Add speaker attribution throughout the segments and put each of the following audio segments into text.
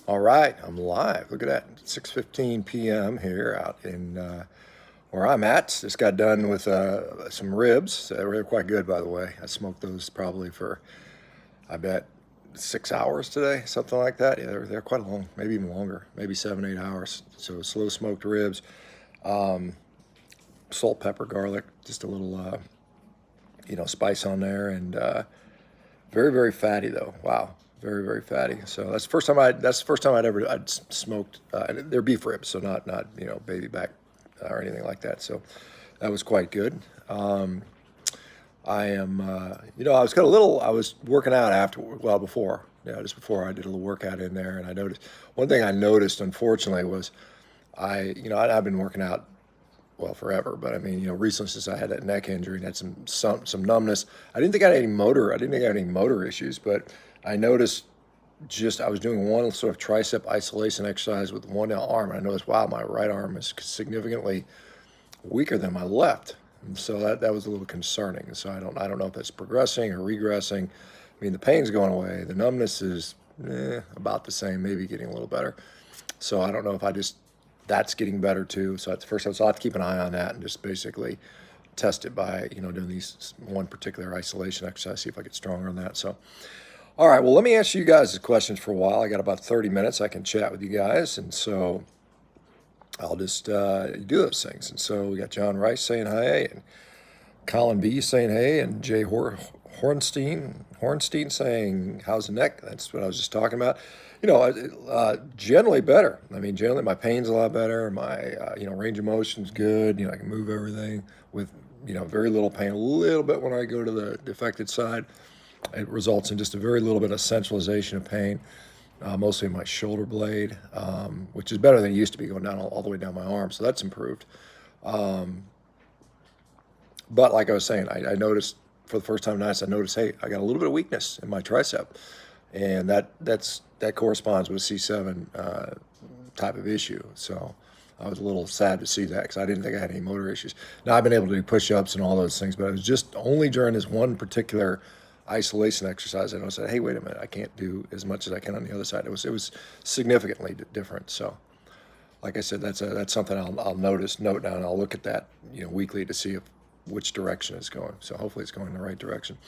Speaker 1: All right, I'm live. Look at that, 6:15 p.m. here out in where I'm at. Just got done with some ribs. They're quite good, by the way. I smoked those probably for, I bet, 6 hours today, something like that. Yeah, they're quite long, maybe even longer, maybe 7, 8 hours. So slow smoked ribs, salt, pepper, garlic, just a little, spice on there, and very, very fatty though. Wow, very, very fatty. So that's the first time I'd smoked. They're beef ribs, so not baby back or anything like that. So that was quite good. I am, I was working out before, just before I did a little workout in there, and I noticed one thing I noticed, unfortunately, was I've been working out forever. But I mean, recently since I had that neck injury and had some numbness, I didn't think I had any motor issues. But I noticed just I was doing one sort of tricep isolation exercise with one arm, and I noticed, wow, my right arm is significantly weaker than my left. And so that was a little concerning. So I don't know if that's progressing or regressing. I mean, the pain's going away. The numbness is about the same, maybe getting a little better. So I don't know if that's getting better too. So that's the first time. So I'll have to keep an eye on that and just basically test it by, doing these one particular isolation exercise, see if I get stronger on that. So, all right, well, let me answer you guys' questions for a while. I got about 30 minutes I can chat with you guys. And so I'll just do those things. And so we got John Rice saying hi, and Colin B saying hey, and Jay Hornstein saying how's the neck. That's what I was just talking about. Generally better. I mean, generally my pain's a lot better. My range of motion's good. I can move everything with very little pain. A little bit when I go to the affected side. It results in just a very little bit of centralization of pain, mostly in my shoulder blade, which is better than it used to be, going down all the way down my arm. So that's improved. But like I was saying, I noticed for the first time tonight, I noticed, hey, I got a little bit of weakness in my tricep, and that corresponds with C7 type of issue. So I was a little sad to see that because I didn't think I had any motor issues. Now I've been able to do push-ups and all those things, but it was just only during this one particular isolation exercise I noticed that, hey, wait a minute, I can't do as much as I can on the other side. It was significantly different. So like I said, that's something I'll note down. I'll look at that weekly to see which direction it's going. So hopefully it's going in the right direction.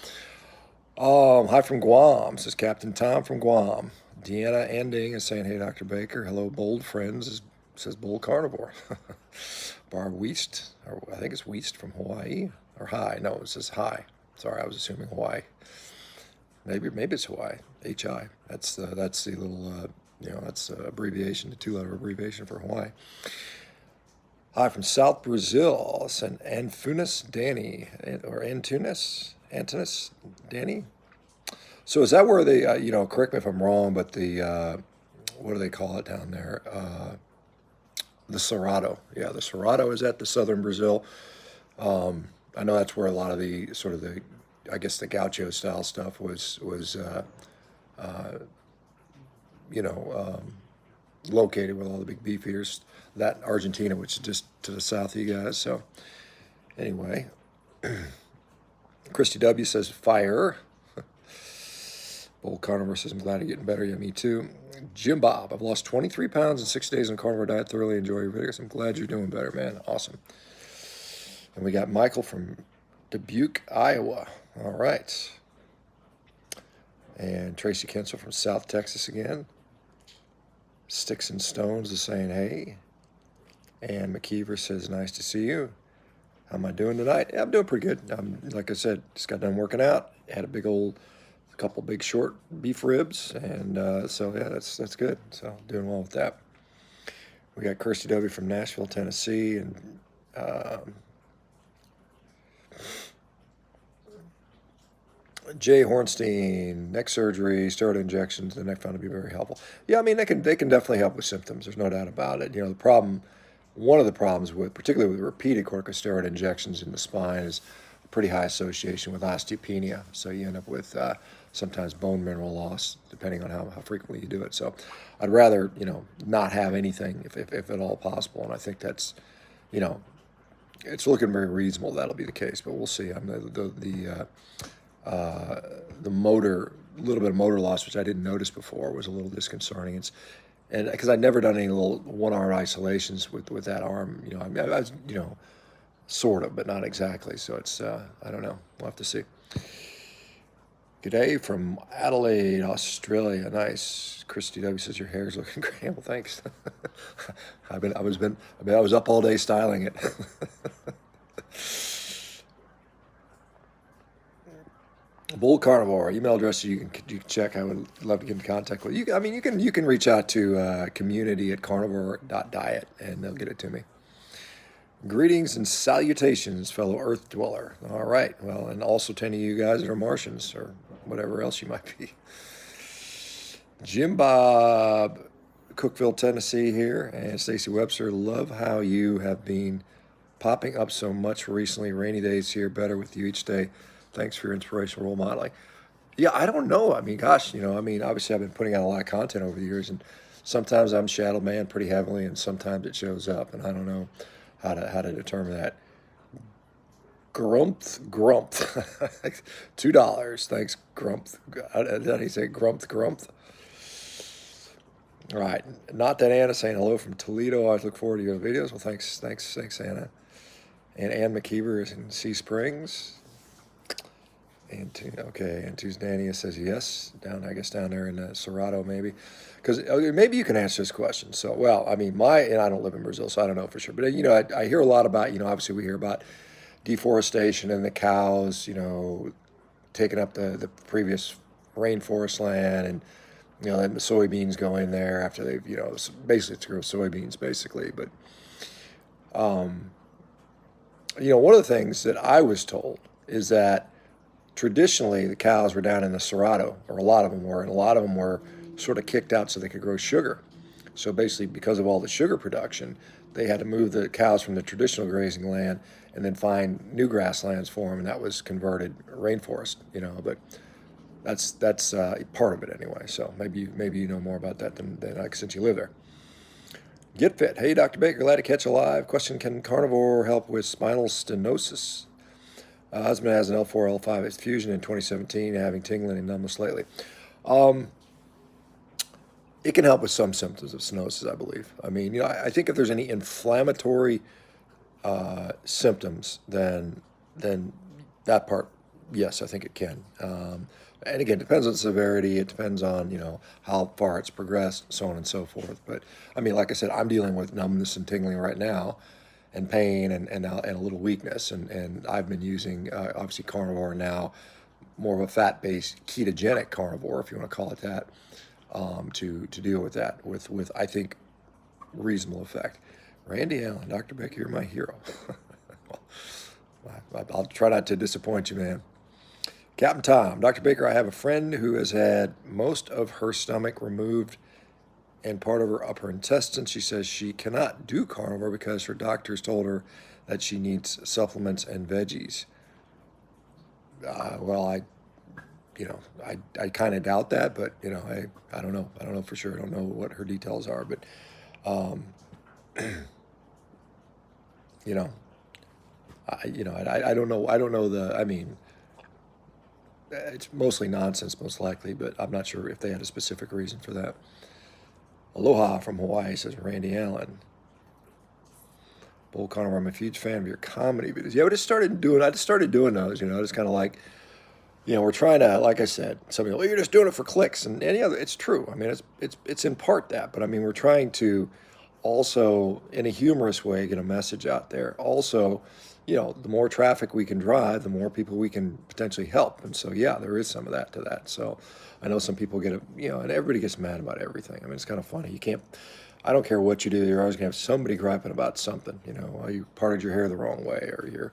Speaker 1: Hi from Guam, says Captain Tom from Guam. Deanna Ending is saying, hey, Dr. Baker. Hello, bold friends, says Bold Carnivore. Bar Weast, or I think it's Weast from Hawaii. Or hi, no, it says hi. Sorry, I was assuming Hawaii. Maybe it's Hawaii. HI. That's the little, that's the abbreviation, the two-letter abbreviation for Hawaii. Hi from South Brazil, and Antunes Danny, or Antunes Danny. So is that where they, correct me if I'm wrong, but the, what do they call it down there? The Cerrado. Yeah, the Cerrado is at the southern Brazil. I know that's where a lot of the sort of the, I guess the gaucho style stuff was located with all the big beef eaters. That Argentina, which is just to the south of you guys. So anyway, Christy W says fire. Bold Carnivore says, I'm glad you're getting better. Yeah, me too. Jim Bob, I've lost 23 pounds in 6 days on carnivore diet. Thoroughly enjoy your videos. I'm glad you're doing better, man. Awesome. And we got Michael from Dubuque, Iowa. All right. And Tracy Kensel from South Texas again. Sticks and Stones is saying hey. And McKeever says, nice to see you. How am I doing tonight? Yeah, I'm doing pretty good. Like I said, just got done working out. Had a couple big short beef ribs. And so, yeah, that's good. So doing well with that. We got Kirsty W. from Nashville, Tennessee. And Jay Hornstein, neck surgery, steroid injections, the neck found to be very helpful. Yeah, I mean, they can definitely help with symptoms. There's no doubt about it. One of the problems particularly with repeated corticosteroid injections in the spine is a pretty high association with osteopenia. So you end up with sometimes bone mineral loss, depending on how frequently you do it. So I'd rather, not have anything if at all possible. And I think that's, it's looking very reasonable that'll be the case, but we'll see. The motor, a little bit of motor loss, which I didn't notice before, was a little disconcerting. And because I'd never done any little one-arm isolations with that arm, I mean, I was, sort of, but not exactly. So it's, I don't know. We'll have to see. G'day from Adelaide, Australia. Nice. Christy W says your hair's looking great. Well, thanks. I was up all day styling it. Bull Carnivore email address you can check. I would love to get in contact with you. I mean, you can reach out to community@carnivore.diet and they'll get it to me. Greetings and salutations, fellow Earth dweller. All right. Well, and also to any of you guys that are Martians or whatever else you might be. Jim Bob, Cookeville, Tennessee here, and Stacy Webster. Love how you have been popping up so much recently. Rainy days here, better with you each day. Thanks for your inspirational role modeling. Yeah, I don't know. I mean, gosh, obviously I've been putting out a lot of content over the years, and sometimes I'm shadow man pretty heavily, and sometimes it shows up, and I don't know how to determine that. Grump. $2. Thanks, Grump. How do you say Grump? All right. Not that Anna saying hello from Toledo. I always look forward to your videos. Well, thanks, Anna. And Ann McKeever is in Sea Springs. And Tuesdania says yes, down there in Cerrado maybe, because maybe you can answer this question. So, well, I mean, and I don't live in Brazil, so I don't know for sure. But I hear a lot about, obviously we hear about deforestation and the cows, taking up the previous rainforest land, and letting the soybeans go in there after they've, basically to grow soybeans, basically. But, one of the things that I was told is that traditionally the cows were down in the Cerrado, or a lot of them were, and a lot of them were sort of kicked out so they could grow sugar. So basically, because of all the sugar production, they had to move the cows from the traditional grazing land and then find new grasslands for them, and that was converted rainforest. But that's part of it anyway. So maybe you know more about that than since you live there. Get Fit. Hey, Dr. Baker, glad to catch you live. Question: can carnivore help with spinal stenosis? Husband has an L4, L5 fusion in 2017, having tingling and numbness lately. It can help with some symptoms of stenosis, I believe. I mean, I think if there's any inflammatory symptoms, then that part, yes, I think it can. And again, it depends on the severity. It depends on, how far it's progressed, so on and so forth. But I mean, like I said, I'm dealing with numbness and tingling right now, and pain and a little weakness. And I've been using, obviously, carnivore now, more of a fat-based ketogenic carnivore, if you want to call it that, to deal with that with I think, reasonable effect. Randy Allen, Dr. Beck, you're my hero. I'll try not to disappoint you, man. Captain Tom, Dr. Baker, I have a friend who has had most of her stomach removed and part of her upper intestine. She says she cannot do carnivore because her doctors told her that she needs supplements and veggies. Well, I kind of doubt that, but I don't know. I don't know for sure. I don't know what her details are, but I don't know. I don't know I mean, it's mostly nonsense, most likely, but I'm not sure if they had a specific reason for that. Aloha from Hawaii, says Randy Allen. Bull Carnivore, I'm a huge fan of your comedy videos. Yeah, I just started doing those, just kind of like, we're trying to, like I said, some people, well, you're just doing it for clicks, and it's true. I mean, it's in part that, but I mean, we're trying to also, in a humorous way, get a message out there. Also, the more traffic we can drive, the more people we can potentially help. And so, yeah, there is some of that to that. So I know some people get and everybody gets mad about everything. I mean, it's kind of funny. I don't care what you do, you're always gonna have somebody griping about something. Well, you parted your hair the wrong way, or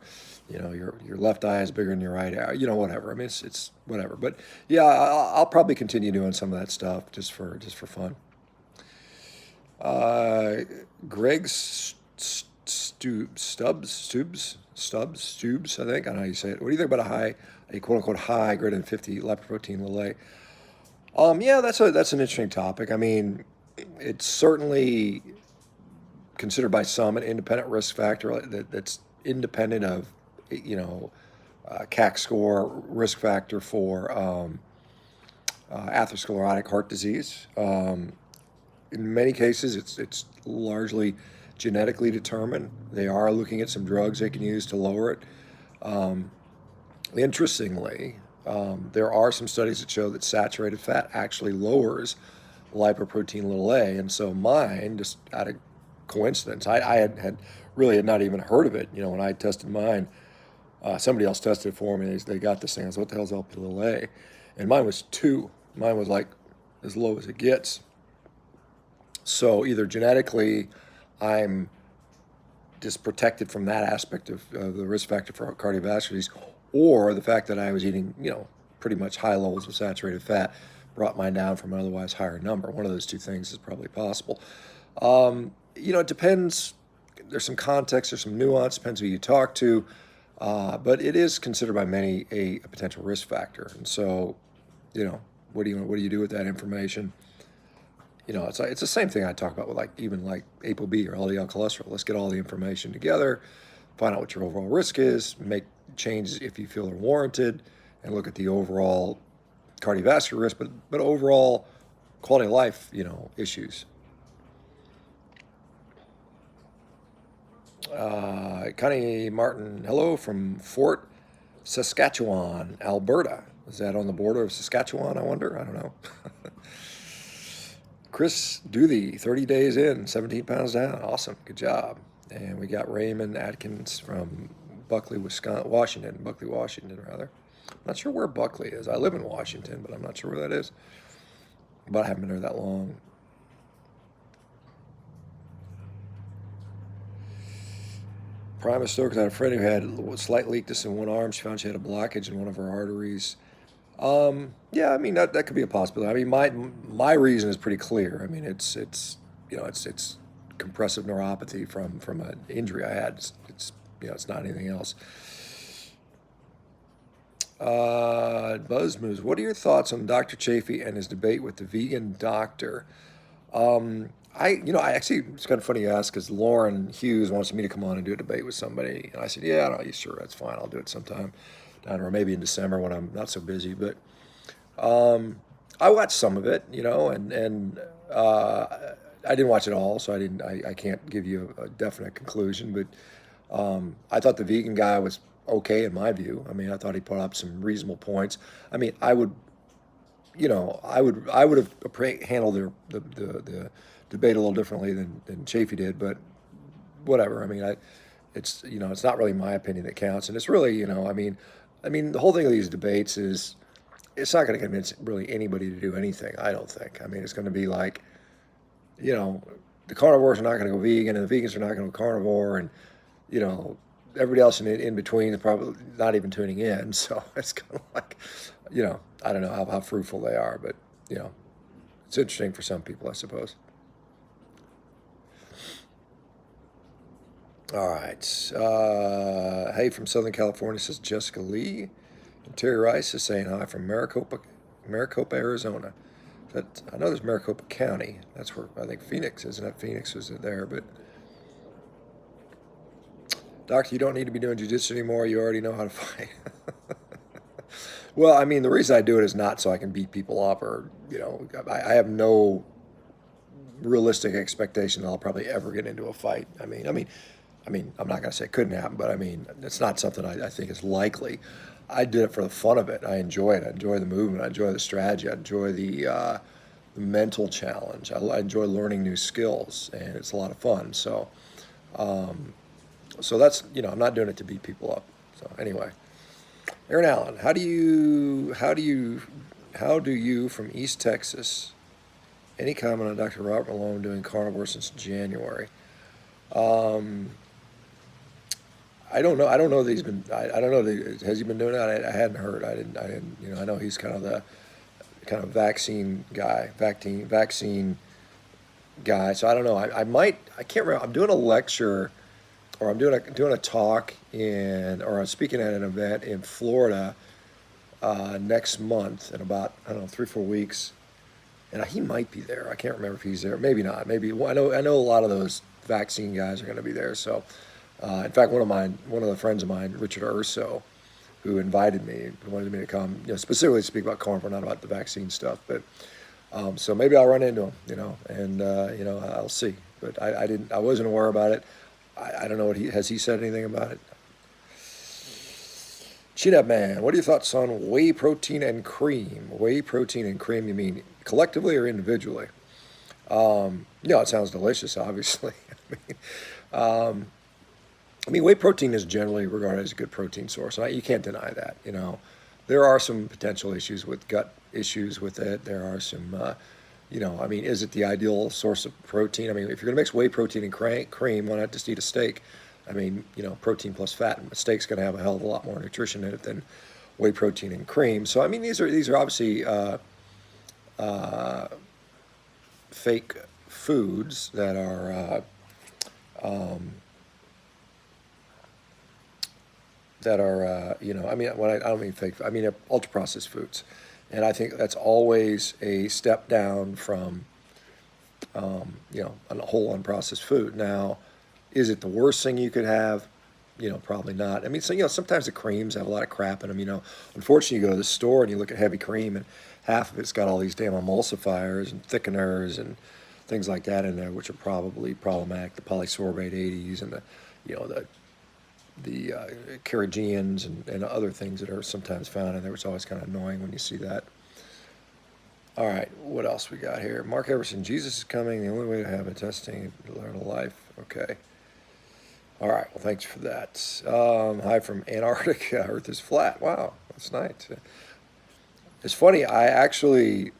Speaker 1: your left eye is bigger than your right eye. Whatever. I mean, it's whatever. But yeah, I'll probably continue doing some of that stuff just for fun. Greg Stubbs, I think. I don't know how you say it. What do you think about a quote unquote high greater than 50 lipoprotein Lillet? Yeah, that's an interesting topic. I mean, it's certainly considered by some an independent risk factor that's independent of, CAC score risk factor for atherosclerotic heart disease. in many cases, it's largely genetically determined. They are looking at some drugs they can use to lower it. Um, Interestingly, there are some studies that show that saturated fat actually lowers lipoprotein little a, and so mine, just out of coincidence, I had really had not even heard of it. You know, when I tested mine, somebody else tested it for me. They got this thing. I was, what the hell's LP little a? And mine was 2. Mine was like as low as it gets. So either genetically, I'm just protected from that aspect of the risk factor for cardiovascular disease, or the fact that I was eating, pretty much high levels of saturated fat brought mine down from an otherwise higher number. One of those two things is probably possible. It depends. There's some context, there's some nuance, depends who you talk to, but it is considered by many a potential risk factor. And so, what do you do with that information? It's the same thing I talk about with even ApoB or LDL cholesterol. Let's get all the information together, find out what your overall risk is, make changes if you feel are warranted, and look at the overall cardiovascular risk, but overall quality of life, issues. Connie Martin, hello from Fort Saskatchewan, Alberta. Is that on the border of Saskatchewan, I wonder? I don't know. Chris Duthie, 30 days in, 17 pounds down. Awesome. Good job. And we got Raymond Atkins from Buckley, Washington. I'm not sure where Buckley is. I live in Washington, but I'm not sure where that is. But I haven't been there that long. Primus Stokes, I had a friend who had a slight leakness in one arm. She found she had a blockage in one of her arteries. Yeah, I mean that could be a possibility. I mean, my reason is pretty clear. I mean, it's compressive neuropathy from an injury I had. It's not anything else. Buzz Moves, what are your thoughts on Dr. Chafee and his debate with the vegan doctor? I actually, it's kind of funny you ask, because Lauren Hughes wants me to come on and do a debate with somebody, and I said, yeah, no, sure, that's fine. I'll do it sometime down, or maybe in December when I'm not so busy. But I watched some of it, and I didn't watch it all, so I can't give you a definite conclusion. But I thought the vegan guy was okay in my view. I mean, I thought he put up some reasonable points. I mean, I would have handled the debate a little differently than Chafee did, but whatever. I mean, it's not really my opinion that counts, and it's really, I mean, the whole thing of these debates is it's not going to convince really anybody to do anything. I don't think. I mean, it's going to be like, the carnivores are not going to go vegan, and the vegans are not going to go carnivore, and everybody else in between is probably not even tuning in. So it's kind of like, I don't know how fruitful they are, but it's interesting for some people, I suppose. All right. Hey, from Southern California, says Jessica Lee. And Terry Rice is saying hi from Maricopa, Arizona. I know there's Maricopa County. That's where I think Phoenix is. Not Phoenix was there, but Doctor, you don't need to be doing jiu-jitsu anymore. You already know how to fight. Well, I mean, the reason I do it is not so I can beat people up, or I have no realistic expectation that I'll probably ever get into a fight. I mean, I'm not going to say it couldn't happen, but I mean, it's not something I think is likely. I did it for the fun of it. I enjoy it. I enjoy the movement. I enjoy the strategy. I enjoy the mental challenge. I enjoy learning new skills, and it's a lot of fun. So, so that's, I'm not doing it to beat people up. So anyway, Aaron Allen, how do you from East Texas? Any comment on Dr. Robert Malone doing carnivore since January? I don't know. I don't know that he's been. I don't know. Has he been doing that? I hadn't heard. I didn't. I know he's kind of vaccine guy. So I don't know. I might. I can't remember. I'm doing a lecture, or I'm doing a talk or I'm speaking at an event in Florida next month in about 3-4 weeks, and he might be there. I can't remember if he's there. Maybe not. Maybe I know a lot of those vaccine guys are going to be there. So. In fact, one of the friends of mine, Richard Urso, who wanted me to come, specifically to speak about carnivore, not about the vaccine stuff. But So maybe I'll run into him, and I'll see. But I wasn't aware about it. I don't know has he said anything about it? Cheat Up Man, what are your thoughts on whey protein and cream? Whey protein and cream, you mean collectively or individually? It sounds delicious, obviously. Whey protein is generally regarded as a good protein source. You can't deny that. There are some potential issues with gut issues with it. There are some, is it the ideal source of protein? If you're going to mix whey protein and cream, why not just eat a steak? Protein plus fat. A steak's going to have a hell of a lot more nutrition in it than whey protein and cream. So, these are obviously fake foods that are I don't mean fake, they're ultra processed foods. And I think that's always a step down from, a whole unprocessed food. Now, is it the worst thing you could have? Probably not. Sometimes the creams have a lot of crap in them. Unfortunately, you go to the store and you look at heavy cream and half of it's got all these damn emulsifiers and thickeners and things like that in there, which are probably problematic. The polysorbate 80s and the carrageenans and other things that are sometimes found in there, which is always kind of annoying when you see that. All right, what else we got here? Mark Everson, Jesus is coming. The only way to have a testing is to learn a life. Okay. All right, well, thanks for that. Hi from Antarctica. Earth is flat. Wow, that's nice. It's funny. I actually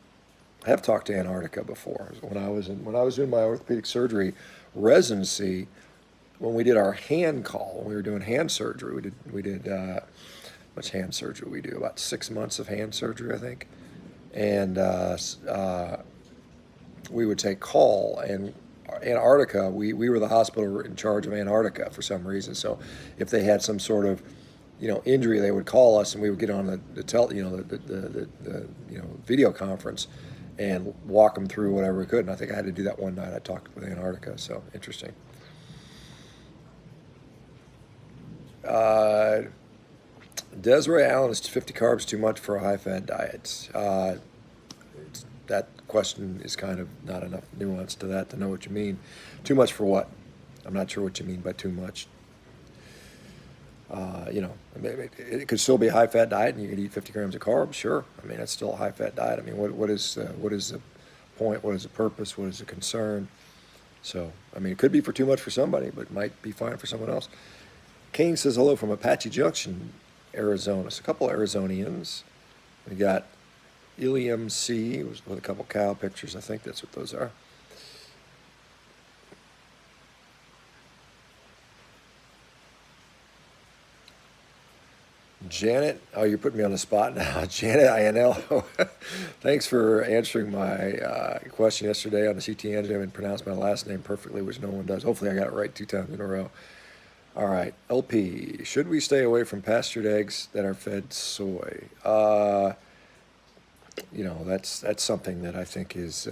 Speaker 1: have talked to Antarctica before. When I was doing my orthopedic surgery residency, when we did our hand call, when we were doing hand surgery, we did much hand surgery we do? About 6 months of hand surgery, I think. And we would take call, and Antarctica, we were the hospital in charge of Antarctica for some reason. So if they had some sort of injury, they would call us, and we would get on the video conference and walk them through whatever we could. And I think I had to do that one night. I talked with Antarctica, so interesting. Desiree Allen, is 50 carbs too much for a high-fat diet? That question is kind of not enough nuance to that to know what you mean. Too much for what? I'm not sure what you mean by too much. It could still be a high-fat diet, and you could eat 50 grams of carbs. Sure, that's still a high-fat diet. What is the point? What is the purpose? What is the concern? So, it could be for too much for somebody, but it might be fine for someone else. Kane says hello from Apache Junction, Arizona. So a couple of Arizonians. We got Ilium C with a couple cow pictures. I think that's what those are. Janet, oh, you're putting me on the spot now. Janet INL, thanks for answering my question yesterday on the CT engine and pronounced my last name perfectly, which no one does. Hopefully I got it right 2 times in a row. All right, LP, should we stay away from pastured eggs that are fed soy? That's something that I think is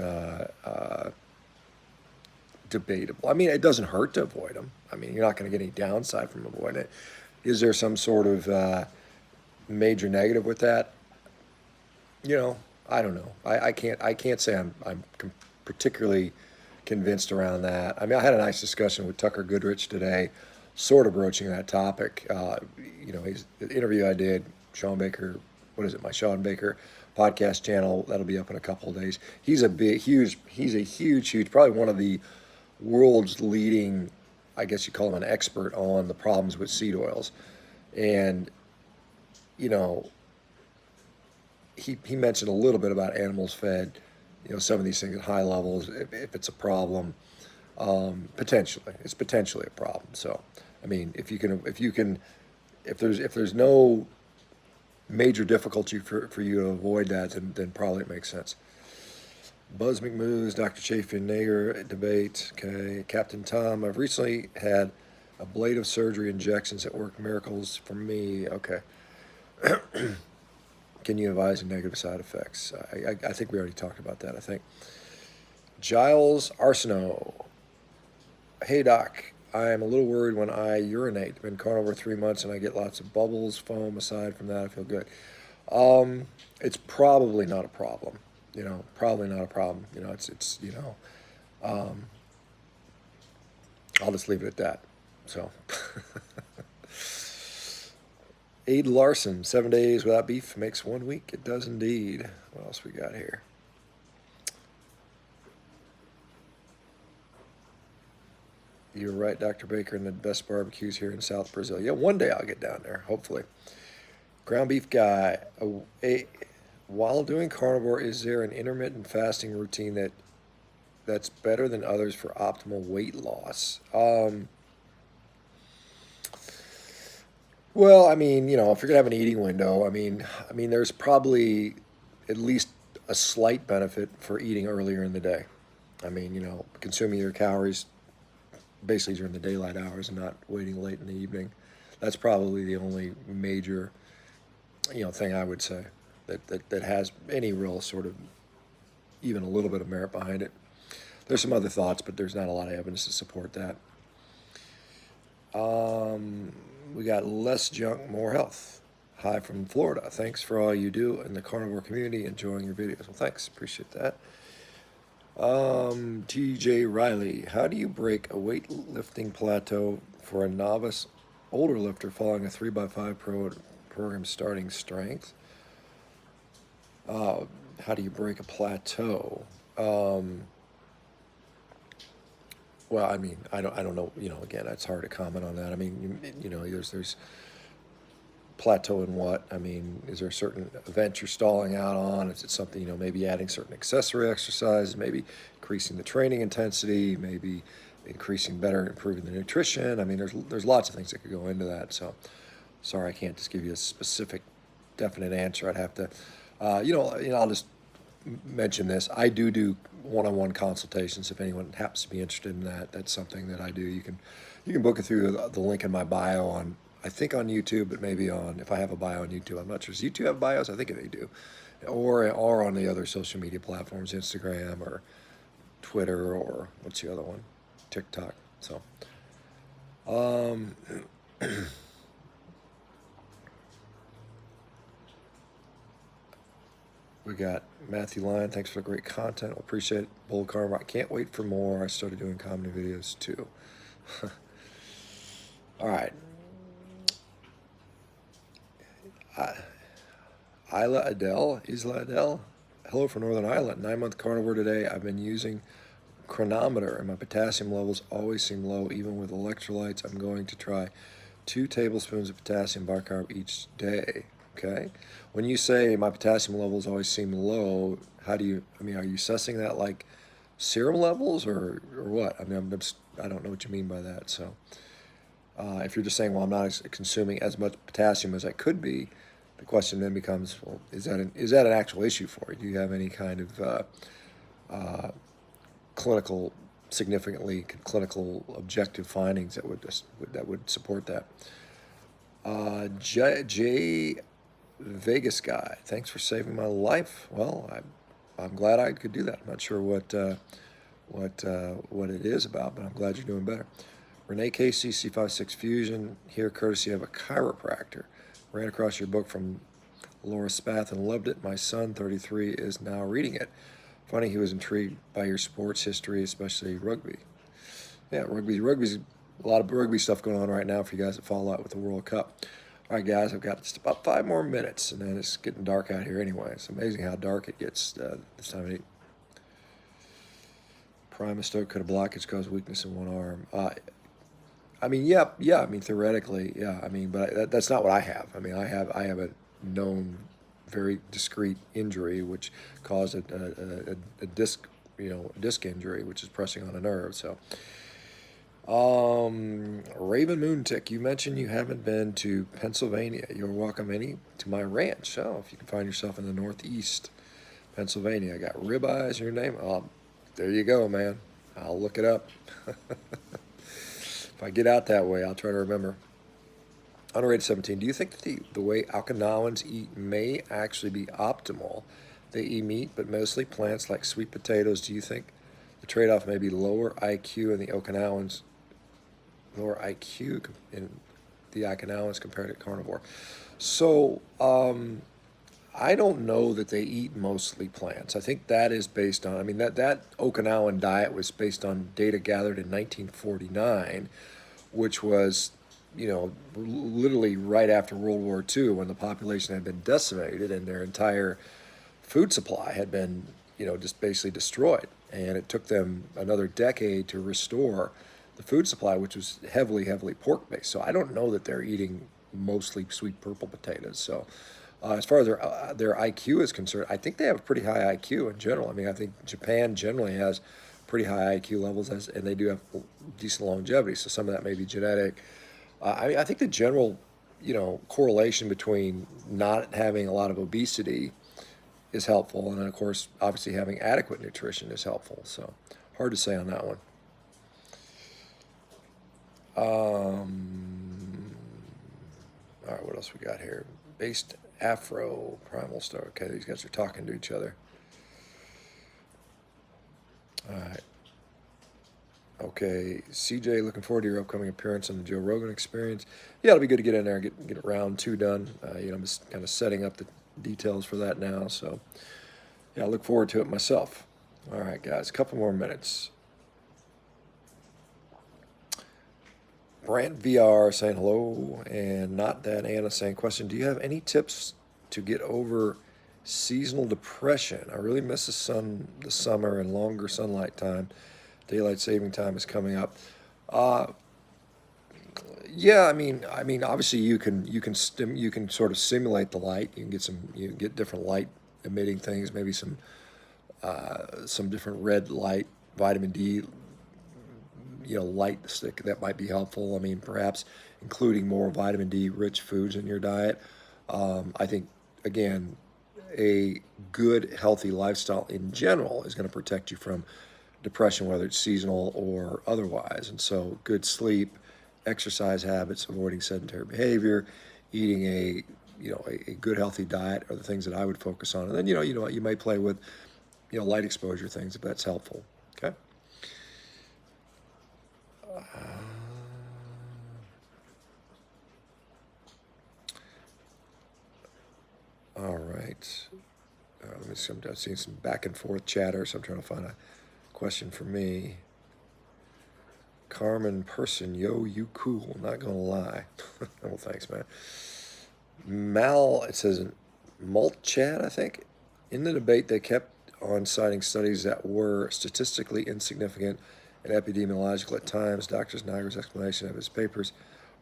Speaker 1: debatable. It doesn't hurt to avoid them. You're not going to get any downside from avoiding it. Is there some sort of major negative with that? I don't know. I can't say I'm particularly convinced around that. I had a nice discussion with Tucker Goodrich today, sort of broaching that topic. The interview I did, Shawn Baker, my Shawn Baker podcast channel, that'll be up in a couple of days. He's a huge, probably one of the world's leading, I guess you call him an expert on the problems with seed oils. And, he mentioned a little bit about animals fed, some of these things at high levels, if it's a problem. Potentially, it's potentially a problem. So, if there's no major difficulty for you to avoid that, then probably it makes sense. Buzz McMoose, Dr. Chafin Nager debate. Okay, Captain Tom, I've recently had ablative surgery injections that work miracles for me. Okay. Can you advise of negative side effects? I think we already talked about that, I think. Giles Arsenault. Hey, Doc, I'm a little worried when I urinate. I've been carnivore 3 months and I get lots of bubbles, foam. Aside from that, I feel good. It's probably not a problem. probably not a problem. I'll just leave it at that. So, Aid Larson, 7 days without beef makes 1 week. It does indeed. What else we got here? You're right, Dr. Baker, and the best barbecues here in South Brazil. Yeah, one day I'll get down there, hopefully. Ground beef guy, while doing carnivore, is there an intermittent fasting routine that's better than others for optimal weight loss? Well, if you're gonna have an eating window, there's probably at least a slight benefit for eating earlier in the day. Consuming your calories basically during the daylight hours and not waiting late in the evening. That's probably the only major, thing I would say that has any real sort of even a little bit of merit behind it. There's some other thoughts, but there's not a lot of evidence to support that. We got less junk, more health. Hi from Florida. Thanks for all you do in the carnivore community. Enjoying your videos. Well, thanks. Appreciate that. TJ Riley, how do you break a weightlifting plateau for a novice older lifter following a 3x5 program starting strength? How do you break a plateau? Well, I don't know. Again, it's hard to comment on that. There's plateau in what? Is there a certain event you're stalling out on? Is it something, maybe adding certain accessory exercises, maybe increasing the training intensity, maybe improving the nutrition? There's lots of things that could go into that. So, sorry, I can't just give you a specific, definite answer. I'd have to, I'll just mention this. I do one-on-one consultations. If anyone happens to be interested in that, that's something that I do. You can book it through the link in my bio on, I think on YouTube, but maybe if I have a bio on YouTube. I'm not sure. Does YouTube have bios? I think they do. Or on the other social media platforms, Instagram or Twitter, or what's the other one? TikTok. So, we got Matthew Lyon. Thanks for the great content. Appreciate it. Bold Carnivore. I can't wait for more. I started doing comedy videos too. All right. Isla Adele. Hello from Northern Ireland. 9-month carnivore today. I've been using chronometer and my potassium levels always seem low even with electrolytes. I'm going to try 2 tablespoons of potassium bicarb each day. Okay. When you say my potassium levels always seem low, how do you, are you assessing that like serum levels or what? I don't know what you mean by that. So if you're just saying, well, I'm not consuming as much potassium as I could be, the question then becomes, well, is that an actual issue for you? Do you have any kind of clinical objective findings that would support that? J Vegas guy, thanks for saving my life. Well, I'm glad I could do that. I'm not sure what it is about, but I'm glad you're doing better. Renee Casey, C56 Fusion, here courtesy of a chiropractor. Ran across your book from Laura Spath and loved it. My son, 33, is now reading it. Funny, he was intrigued by your sports history, especially rugby. Yeah, rugby's a lot of rugby stuff going on right now for you guys that follow out with the World Cup. All right, guys, I've got just about 5 more minutes, and then it's getting dark out here anyway. It's amazing how dark it gets this time of night. Primastoke could a blockage cause weakness in one arm? Theoretically, yeah. But that's not what I have. I have a known, very discrete injury which caused a disc, disc injury, which is pressing on a nerve. So, Raven Moontick, you mentioned you haven't been to Pennsylvania. You're welcome to my ranch. So, if you can find yourself in the Northeast Pennsylvania, I got ribeyes in your name. There you go, man. I'll look it up. If I get out that way, I'll try to remember. Underrated 17, do you think that the way Okinawans eat may actually be optimal? They eat meat, but mostly plants like sweet potatoes. Do you think the trade-off may be lower IQ in the Okinawans, compared to carnivore? So, I don't know that they eat mostly plants. I think that is based on, I mean, that Okinawan diet was based on data gathered in 1949, which was, literally right after World War II when the population had been decimated and their entire food supply had been, just basically destroyed. And it took them another decade to restore the food supply, which was heavily, heavily pork based. So I don't know that they're eating mostly sweet purple potatoes. So as far as their IQ is concerned, I think they have a pretty high IQ in general. I mean, I think Japan generally has pretty high IQ levels, and they do have decent longevity. So some of that may be genetic. I think the general, correlation between not having a lot of obesity is helpful, and then of course, obviously having adequate nutrition is helpful. So hard to say on that one. All right, what else we got here? Based Afro Primal Star. Okay, these guys are talking to each other. All right. Okay, CJ, looking forward to your upcoming appearance on the Joe Rogan Experience. Yeah, it'll be good to get in there and get round 2 done. I'm just kind of setting up the details for that now. So, yeah, I look forward to it myself. All right, guys, a couple more minutes. Brant VR saying hello, and Not That Anna saying, question, do you have any tips to get over seasonal depression? I really miss the summer and longer sunlight time. Daylight saving time is coming up. Yeah, I mean, obviously you can sort of simulate the light. You can get different light emitting things, maybe some different red light, vitamin D, light stick that might be helpful. I mean, perhaps including more vitamin D rich foods in your diet. I think again, a good healthy lifestyle in general is going to protect you from depression, whether it's seasonal or otherwise. And so good sleep, exercise habits, avoiding sedentary behavior, eating a good healthy diet are the things that I would focus on. And then, you might play with, light exposure things if that's helpful. Okay. All right. Let me see. I'm seeing some back and forth chatter, so I'm trying to find a question for me. Carmen Person, yo, you cool, not gonna lie. Well, thanks, man. Mal, it says Malt Chat, I think. In the debate, they kept on citing studies that were statistically insignificant and epidemiological at times. Dr. Niger's explanation of his papers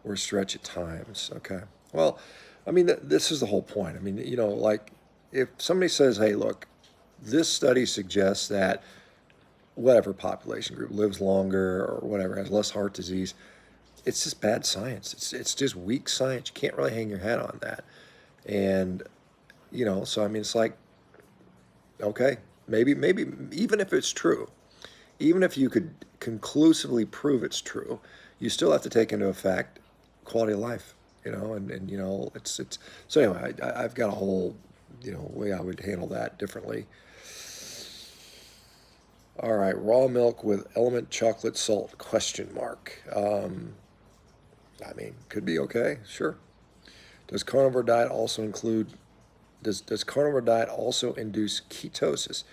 Speaker 1: were a stretch at times. Okay. Well, I mean, this is the whole point. I mean, like if somebody says, hey, look, this study suggests that whatever population group lives longer or whatever, has less heart disease, it's just bad science. It's just weak science. You can't really hang your hat on that. And, so I mean, it's like, okay, maybe even if it's true, even if you could conclusively prove it's true, you still have to take into effect quality of life, and it's so anyway, I've got a whole, way I would handle that differently. All right, raw milk with element chocolate salt, question mark. I mean, could be okay, sure. Does carnivore diet also induce ketosis?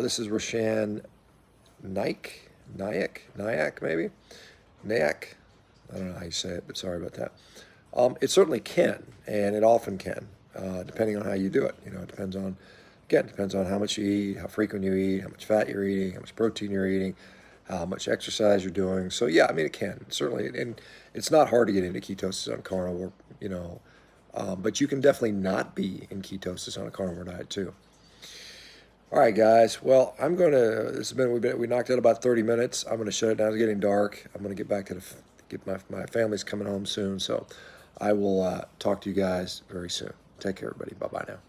Speaker 1: This is Roshan Nyack maybe? Nyack? I don't know how you say it, but sorry about that. It certainly can, and it often can, depending on how you do it. It depends on how much you eat, how frequent you eat, how much fat you're eating, how much protein you're eating, how much exercise you're doing. So yeah, I mean, it can, certainly, and it's not hard to get into ketosis on carnivore, but you can definitely not be in ketosis on a carnivore diet too. All right, guys. Well, we knocked out about 30 minutes. I'm gonna shut it down. It's getting dark. I'm gonna get back to my family's coming home soon, so I will talk to you guys very soon. Take care, everybody. Bye-bye now.